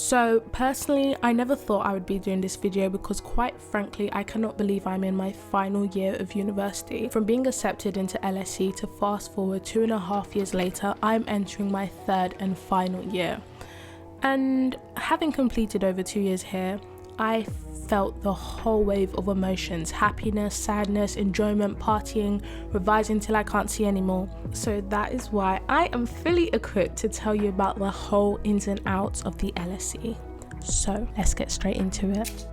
So personally, I never thought I would be doing this video because quite frankly, I cannot believe I'm in my final year of university. From being accepted into LSE to fast forward 2.5 years later, I'm entering my third and final year. And having completed over 2 years here, I felt the whole wave of emotions: happiness, sadness, enjoyment, partying, revising till I can't see anymore. So that is why I am fully equipped to tell you about the whole ins and outs of the LSE. So let's get straight into it.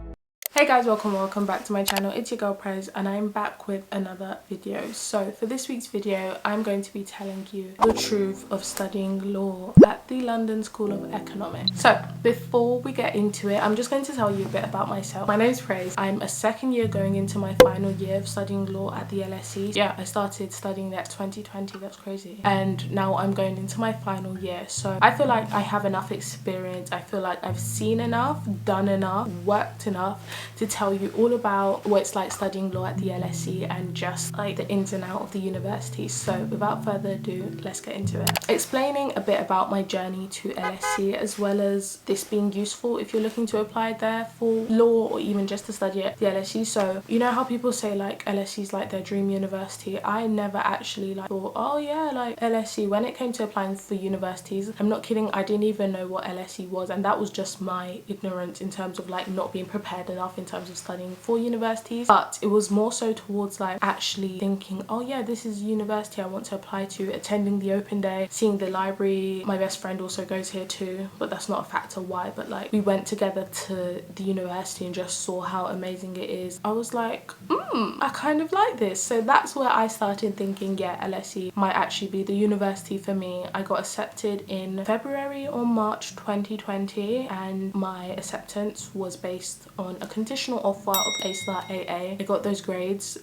Hey guys, welcome back to my channel. It's your girl Praise and I'm back with another video. So for this week's video, I'm going to be telling you the truth of studying law at the London School of Economics. So before we get into it, I'm just going to tell you a bit about myself. My name is Praise. I'm a second year going into my final year of studying law at the LSE. Yeah, I started studying that 2020, that's crazy. And now I'm going into my final year. So I feel like I have enough experience. I feel like I've seen enough, done enough, worked enough to tell you all about what it's like studying law at the LSE and just like the ins and outs of the university. So without further ado, let's get into it. Explaining a bit about my journey to LSE, as well as this being useful if you're looking to apply there for law or even just to study at the LSE. So you know how people say like LSE is like their dream university? I never actually like thought, oh yeah, like LSE. When it came to applying for universities, I'm not kidding, I didn't even know what LSE was, and that was just my ignorance in terms of like not being prepared enough in terms of studying for universities. But it was more so towards like actually thinking, oh yeah, this is university I want to apply to, attending the open day, seeing the library. My best friend also goes here too, but that's not a factor why, but like we went together to the university and just saw how amazing it is. I was like, I kind of like this. So that's where I started thinking, yeah, LSE might actually be the university for me. I got accepted in February or March 2020 and my acceptance was based on a conditional offer of A*AA. I got those grades.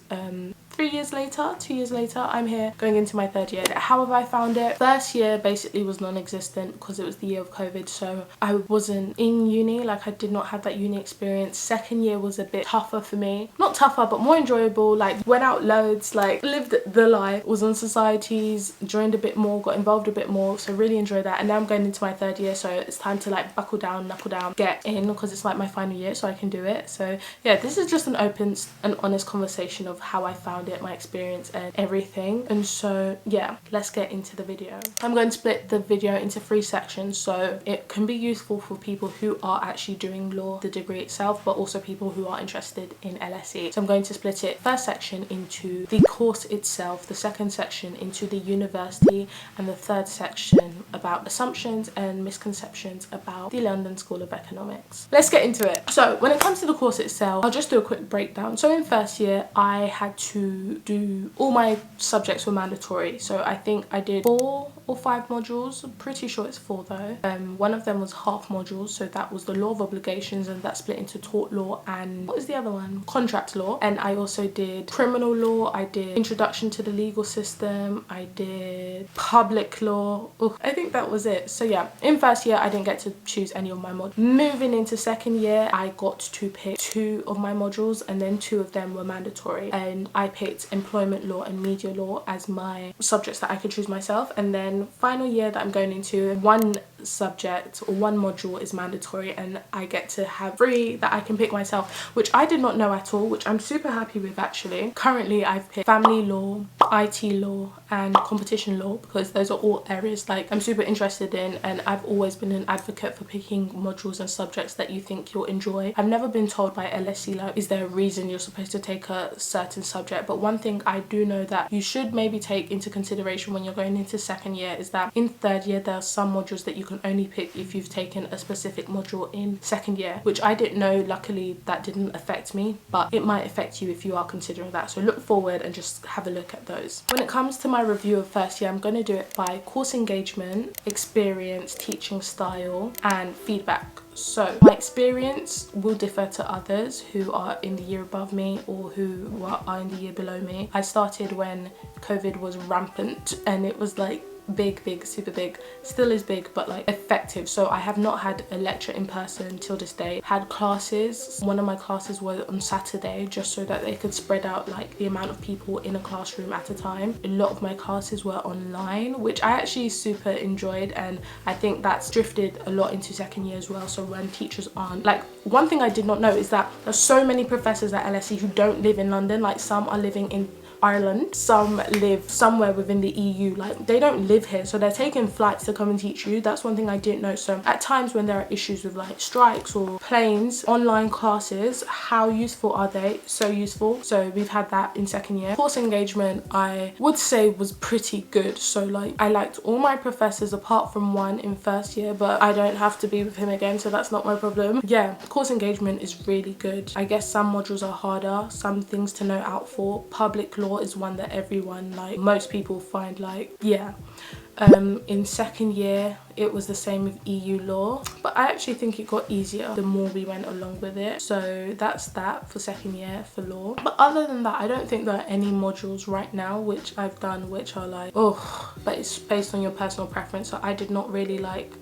2 years later, I'm here going into my third year. How have I found it? First year basically was non-existent because it was the year of COVID, so I wasn't in uni, like I did not have that uni experience. Second year was a bit tougher for me. Not tougher, but more enjoyable. Like went out loads, like lived the life, was on societies, joined a bit more, got involved a bit more, so really enjoyed that. And now I'm going into my third year, so it's time to like buckle down, knuckle down, get in, because it's like my final year, so I can do it. So yeah, this is just an open and honest conversation of how I found it, my experience and everything. And so yeah, let's get into the video. I'm going to split the video into 3 sections so it can be useful for people who are actually doing law, the degree itself, but also people who are interested in LSE. So I'm going to split it, first section into the course itself, the second section into the university, and the third section about assumptions and misconceptions about the London School of Economics. Let's get into it. So when it comes to the course itself, I'll just do a quick breakdown. So in first year, I had to do, all my subjects were mandatory. So I think I did 4 or 5 modules. I'm pretty sure it's 4 though. One of them was half modules, so that was the law of obligations, and that split into tort law and what was the other one? Contract law. And I also did criminal law, I did introduction to the legal system, I did public law. Ooh, I think that was it. So yeah, in first year I didn't get to choose any of my modules. Moving into second year, I got to pick 2 of my modules, and then 2 of them were mandatory, and I picked employment law and media law as my subjects that I could choose myself. And then final year that I'm going into, 1 subject or 1 module is mandatory, and I get to have 3 that I can pick myself, which I did not know at all, which I'm super happy with actually. Currently I've picked family law, IT law and competition law because those are all areas like I'm super interested in, and I've always been an advocate for picking modules and subjects that you think you'll enjoy. I've never been told by LSE like, is there a reason you're supposed to take a certain subject? But one thing I do know that you should maybe take into consideration when you're going into second year is that in third year there are some modules that you can only pick if you've taken a specific module in second year, which I didn't know. Luckily that didn't affect me, but it might affect you if you are considering that, so look forward and just have a look at those. When it comes to my review of first year, I'm going to do it by course engagement, experience, teaching style and feedback. So my experience will differ to others who are in the year above me or who are in the year below me. I started when COVID was rampant and it was like big, super big, still is big, but like effective. So I have not had a lecture in person till this day. Had classes, one of my classes was on Saturday, just so that they could spread out like the amount of people in a classroom at a time. A lot of my classes were online, which I actually super enjoyed, and I think that's drifted a lot into second year as well. So when teachers aren't, like, one thing I did not know is that there's so many professors at LSE who don't live in London. Like, some are living in Ireland, some live somewhere within the EU, like they don't live here, so they're taking flights to come and teach you. That's one thing I didn't know. So at times when there are issues with like strikes or planes, online classes, how useful are they? So useful. So we've had that in second year. Course engagement, I would say, was pretty good. So like I liked all my professors apart from one in first year, but I don't have to be with him again, so that's not my problem. Yeah, course engagement is really good. I guess some modules are harder, some things to note out for. Public law is one that everyone, like most people, find like, yeah. In second year it was the same with EU law, but I actually think it got easier the more we went along with it. So that's that for second year for law. But other than that, I don't think there are any modules right now which I've done which are like, oh, but it's based on your personal preference. So I did not really like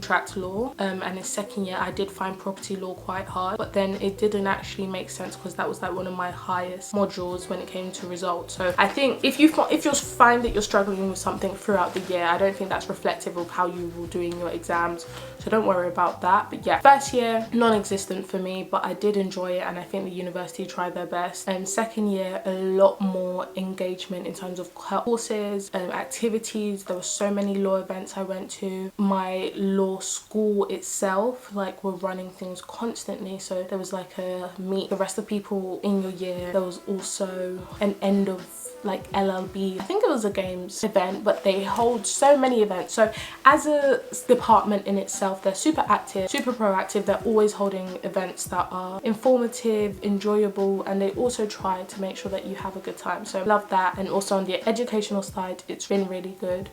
tract law, and in second year I did find property law quite hard, but then it didn't actually make sense because that was like one of my highest modules when it came to results. So I think if you find that you're struggling with something throughout the year, I don't think that's reflective of how you will do in your exams, so don't worry about that. But yeah, first year non-existent for me, but I did enjoy it, and I think the university tried their best. And second year, a lot more engagement in terms of courses, activities. There were so many law events I went to. My law school itself, like, were running things constantly, so there was like a meet the rest of people in your year. There was also an end of like LLB, I think it was a games event, but they hold so many events. So as a department in itself, they're super active, super proactive. They're always holding events that are informative, enjoyable, and they also try to make sure that you have a good time. So love that. And also on the educational side, it's been really good.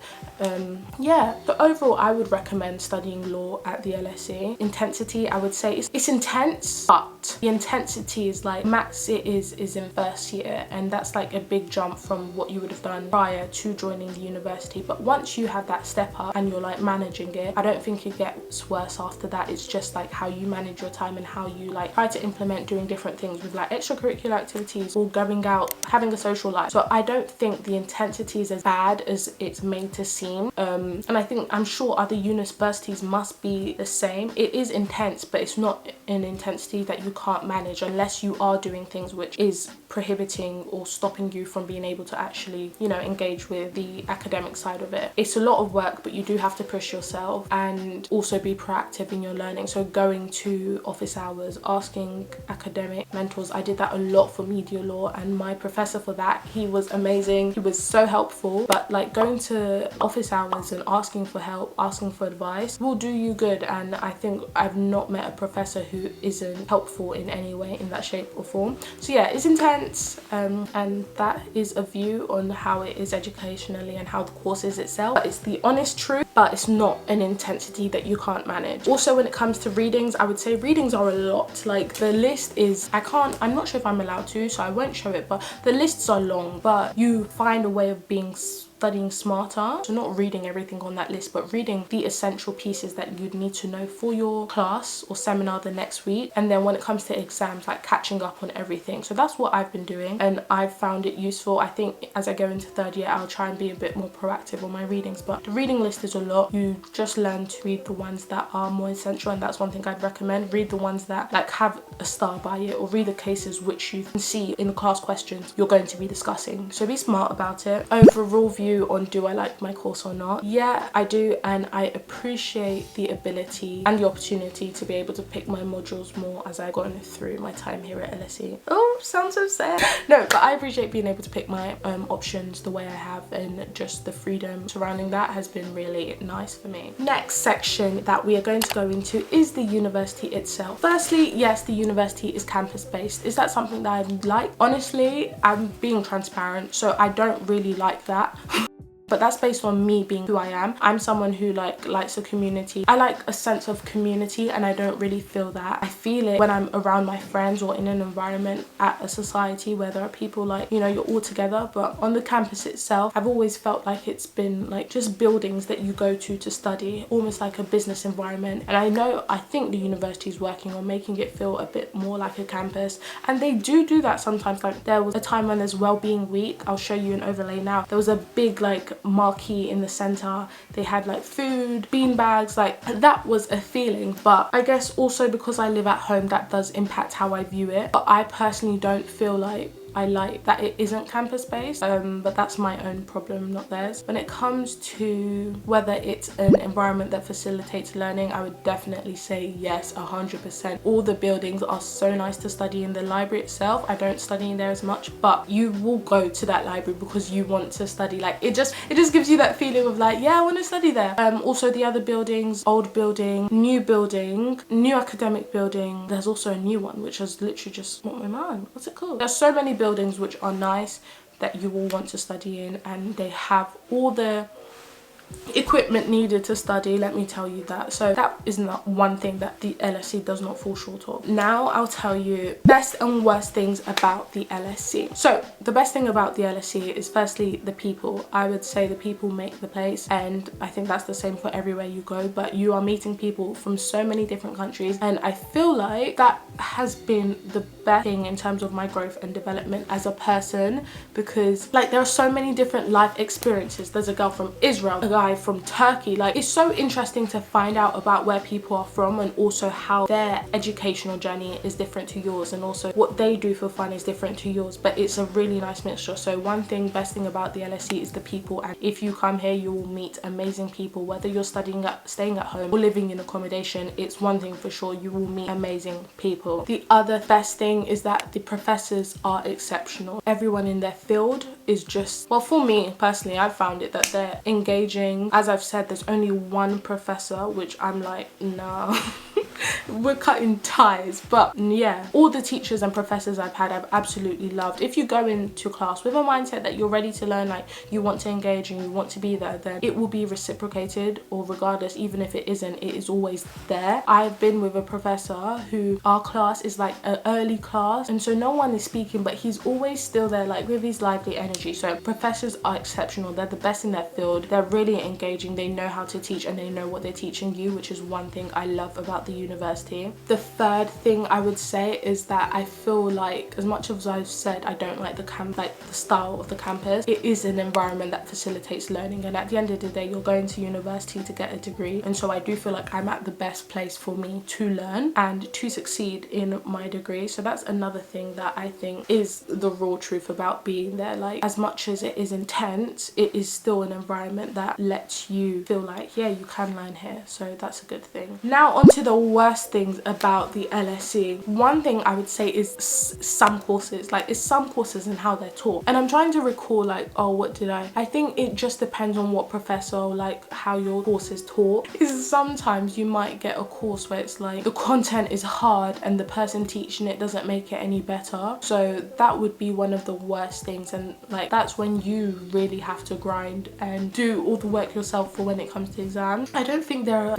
Yeah, so overall I would recommend studying law at the LSE. Intensity, I would say it's intense, but the intensity is like max it is in first year, and that's like a big jump from what you would have done prior to joining the university. But once you have that step up and you're like managing it, I don't think it gets worse after that. It's just like how you manage your time and how you like try to implement doing different things with like extracurricular activities or going out, having a social life. So I don't think the intensity is as bad as it's made to seem, and I think, I'm sure other universities must be the same. It is intense, but it's not an intensity that you can't manage unless you are doing things which is prohibiting or stopping you from being able to actually, you know, engage with the academic side of it. It's a lot of work, but you do have to push yourself and also be proactive in your learning. So going to office hours, asking academic mentors. I did that a lot for media law, and my professor for that, he was amazing. He was so helpful. But like going to office hours and asking for help, asking for advice will do you good. And I think I've not met a professor who isn't helpful in any way, in that shape or form. So yeah, it's intense, and that is a view on how it is educationally and how the course is itself. But it's the honest truth, but it's not an intensity that you can't manage. Also, when it comes to readings, I would say readings are a lot. Like, the list is, I'm not sure if I'm allowed to, so I won't show it, but the lists are long, but you find a way of studying smarter. So not reading everything on that list, but reading the essential pieces that you'd need to know for your class or seminar the next week. And then when it comes to exams, like catching up on everything. So that's what I've been doing, and I've found it useful. I think as I go into third year, I'll try and be a bit more proactive on my readings, but the reading list is a lot. You just learn to read the ones that are more essential, and that's one thing I'd recommend. Read the ones that like have a star by it, or read the cases which you can see in the class questions you're going to be discussing. So be smart about it. Overall view on do I like my course or not? Yeah, I do, and I appreciate the ability and the opportunity to be able to pick my modules more as I've gone through my time here at LSE. Oh, sounds so sad. No, but I appreciate being able to pick my options the way I have, and just the freedom surrounding that has been really nice for me. Next section that we are going to go into is the university itself. Firstly, yes, the university is campus based. Is that something that I like? Honestly, I'm being transparent, so I don't really like that. but that's based on me being who I am. I'm someone who likes a community. I like a sense of community, and I don't really feel that. I feel it when I'm around my friends or in an environment at a society where there are people like, you know, you're all together. But on the campus itself, I've always felt like it's been like just buildings that you go to study, almost like a business environment. And I think the university is working on making it feel a bit more like a campus, and they do that sometimes. Like there was a time when there's Wellbeing Week, I'll show you an overlay now. There was a big like marquee in the center. They had like food, bean bags, like that was a feeling. But I guess also because I live at home, that does impact how I view it. But I personally don't feel like I like that it isn't campus based, but that's my own problem, not theirs. When it comes to whether it's an environment that facilitates learning, I would definitely say yes, 100%. All the buildings are so nice to study in. The library itself, I don't study in there as much, but you will go to that library because you want to study. Like it just gives you that feeling of like, yeah, I want to study there. Also the other buildings, old building, new academic building. There's also a new one which has literally just slipped my mind. What's it called? There's so many buildings which are nice that you will want to study in, and they have all the equipment needed to study, let me tell you that. So that is not one thing that the LSE does not fall short of. Now I'll tell you best and worst things about the LSE. So the best thing about the LSE is firstly the people. I would say the people make the place, and I think that's the same for everywhere you go, but you are meeting people from so many different countries, and I feel like that has been the best thing in terms of my growth and development as a person, because like there are so many different life experiences. There's a girl from Israel, a guy from Turkey. Like it's so interesting to find out about where people are from, and also how their educational journey is different to yours, and also what they do for fun is different to yours, but it's a really nice mixture. So best thing about the LSE is the people, and if you come here you will meet amazing people, whether you're staying at home or living in accommodation. It's one thing for sure, you will meet amazing people. The other best thing is that the professors are exceptional. Everyone in their field is just, well, for me personally, I found it that they're engaging. As I've said, there's only one professor, which I'm like, nah. We're cutting ties. But yeah, all the teachers and professors I've had, I've absolutely loved. If you go into class with a mindset that you're ready to learn, like you want to engage and you want to be there, then it will be reciprocated, or regardless, even if it isn't, it is always there. I've been with a professor who, our class is like an early class, and so no one is speaking, but he's always still there, like with his lively energy. So professors are exceptional. They're the best in their field. They're really engaging. They know how to teach, and they know what they're teaching you, which is one thing I love about the university. The third thing I would say is that I feel like, as much as I've said I don't like the style of the campus, it is an environment that facilitates learning, and at the end of the day you're going to university to get a degree, and so I do feel like I'm at the best place for me to learn and to succeed in my degree. So that's another thing that I think is the raw truth about being there. Like, as much as it is intense, it is still an environment that lets you feel like, yeah, you can learn here. So that's a good thing. Now on to the worst things about the LSE. One thing I would say is some courses, like it's some courses and how they're taught. And I'm trying to recall like, oh, what did I think it just depends on what professor, or like how your course is taught. Is sometimes you might get a course where it's like the content is hard and the person teaching it doesn't make it any better. So that would be one of the worst things, and like that's when you really have to grind and do all the work yourself for when it comes to exams. I don't think there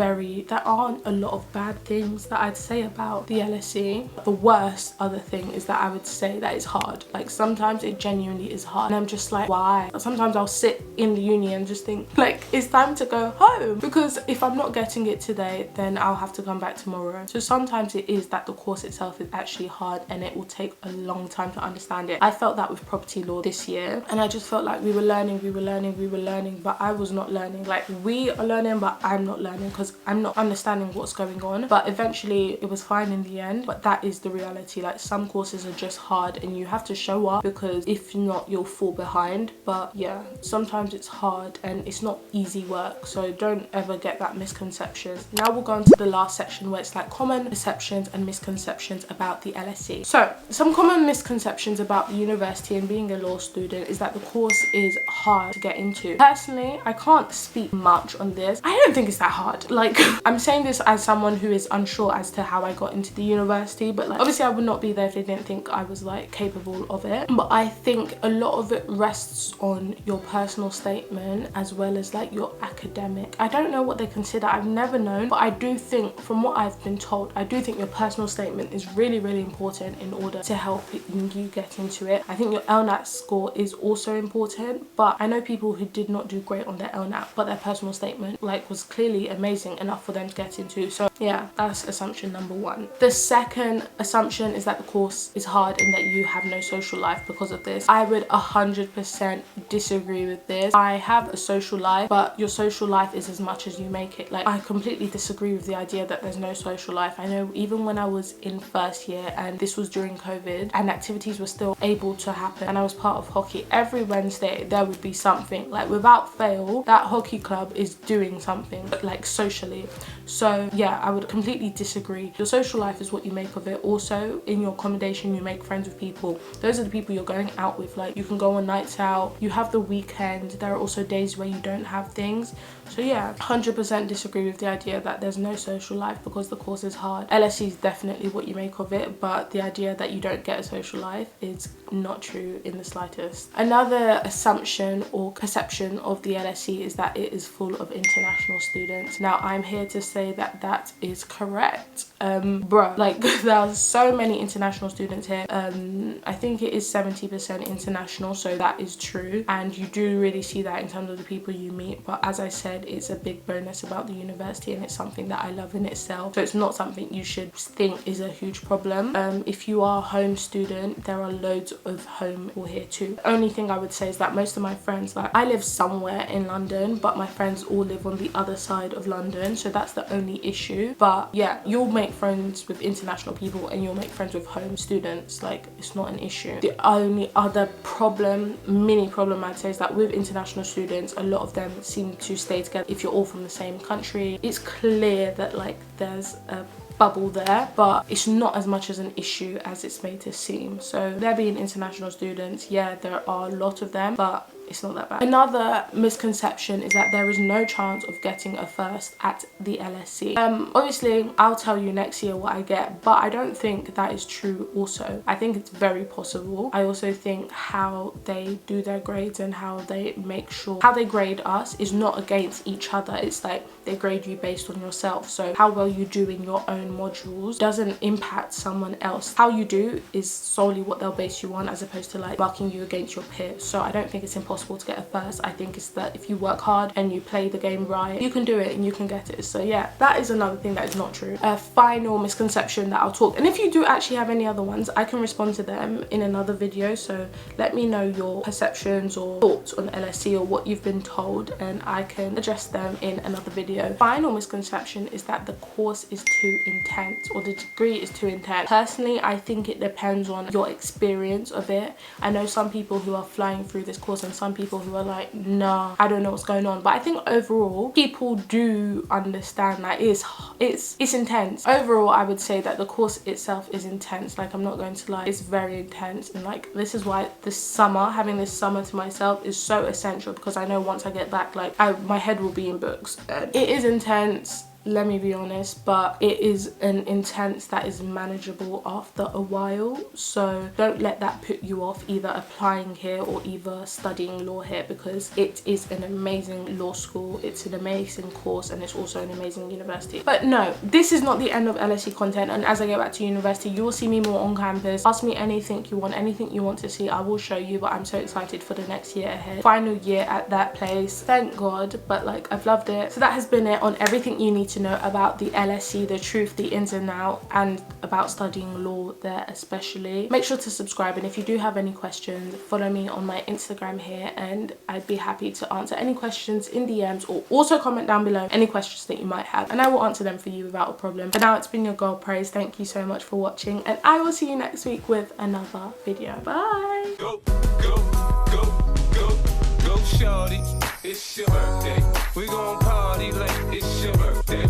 aren't a lot of bad things that I'd say about the LSE. The worst other thing is that I would say that it's hard. Like sometimes it genuinely is hard, and I'm just like, why? Sometimes I'll sit in the uni and just think like it's time to go home, because if I'm not getting it today then I'll have to come back tomorrow. So sometimes it is that the course itself is actually hard and it will take a long time to understand it. I felt that with property law this year, and I just felt like we were learning, but I was not learning. Like we are learning, but I'm not learning because I'm not understanding what's going on. But eventually it was fine in the end. But that is the reality. Like some courses are just hard and you have to show up, because if not you'll fall behind. But yeah, sometimes it's hard and it's not easy work, so don't ever get that misconception. Now we'll go on to the last section where it's like common perceptions and misconceptions about the LSE. So some common misconceptions about the university and being a law student is that the course is hard to get into. Personally, I can't speak much on this. I don't think it's that hard. Like I'm saying this as someone who is is unsure as to how I got into the university, but like obviously I would not be there if they didn't think I was like capable of it. But I think a lot of it rests on your personal statement as well as like your academic. I don't know what they consider, I've never known, but I do think, from what I've been told, I do think your personal statement is really important in order to help you get into it. I think your LNAT score is also important, but I know people who did not do great on their LNAT, but their personal statement like was clearly amazing enough for them to get into. So yeah, that's assumption number one. The second assumption is that the course is hard and that you have no social life because of this. I would 100% disagree with this. I have a social life, but your social life is as much as you make it. Like, I completely disagree with the idea that there's no social life. I know even when I was in first year, and this was during COVID, and activities were still able to happen, and I was part of hockey, every Wednesday there would be something. Like, without fail, that hockey club is doing something, like socially. So yeah, I would completely disagree. Your social life is what you make of it. Also, in your accommodation, you make friends with people. Those are the people you're going out with. Like, you can go on nights out, you have the weekend, there are also days where you don't have things. So yeah, 100% disagree with the idea that there's no social life because the course is hard. LSE is definitely what you make of it, but the idea that you don't get a social life is not true in the slightest. Another assumption or perception of the LSE is that it is full of international students. Now, I'm here to say that that is correct. Bruh, like there are so many international students here. I think it is 70% international, so that is true, and you do really see that in terms of the people you meet. But as I said, it's a big bonus about the university, and it's something that I love in itself, so it's not something you should think is a huge problem. If you are a home student, there are loads of home people here too. The only thing I would say is that most of my friends, like, I live somewhere in London, but my friends all live on the other side of London, so that's the only issue. But yeah, you'll make friends with international people and you'll make friends with home students. Like, it's not an issue. The only other problem, mini problem I'd say, is that with international students, a lot of them seem to stay together if you're all from the same country. It's clear that like there's a bubble there, but it's not as much as an issue as it's made to seem. So there being international students, yeah, there are a lot of them, but it's not that bad. Another misconception is that there is no chance of getting a first at the LSE. Obviously, I'll tell you next year what I get, but I don't think that is true also. I think it's very possible. I also think how they do their grades and how they make sure, how they grade us is not against each other. It's like they grade you based on yourself. So how well you do in your own modules doesn't impact someone else. How you do is solely what they'll base you on, as opposed to like marking you against your peers. So I don't think it's impossible to get a first. I think it's that if you work hard and you play the game right, you can do it and you can get it. So yeah, that is another thing that is not true. A final misconception that I'll talk, and if you do actually have any other ones, I can respond to them in another video, so let me know your perceptions or thoughts on LSE or what you've been told, and I can address them in another video. Final misconception is that the course is too intense, or the degree is too intense. Personally, I think it depends on your experience of it. I know some people who are flying through this course and some people who are like, nah, I don't know what's going on. But I think overall people do understand that it's intense. Overall, I would say that the course itself is intense. Like, I'm not going to lie, it's very intense, and like this is why this summer, having this summer to myself is so essential, because I know once I get back, like my head will be in books. It is intense, let me be honest, but it is an intense that is manageable after a while. So don't let that put you off either applying here or either studying law here, because it is an amazing law school, it's an amazing course, and it's also an amazing university. But no, this is not the end of LSE content, and as I get back to university, you will see me more on campus. Ask me anything you want to see, I will show you. But I'm so excited for the next year ahead, final year at that place, thank God. But like, I've loved it. So that has been it on everything you need to know about the LSE, the truth, the ins and outs, and about studying law there especially. Make sure to subscribe, and if you do have any questions, follow me on my Instagram here, and I'd be happy to answer any questions in DMs, or also comment down below any questions that you might have, and I will answer them for you without a problem. But now it's been your girl Praise. Thank you so much for watching, and I will see you next week with another video. Bye. Go, go, go, go, go, shorty. It's your birthday. We gon' party like it's your birthday.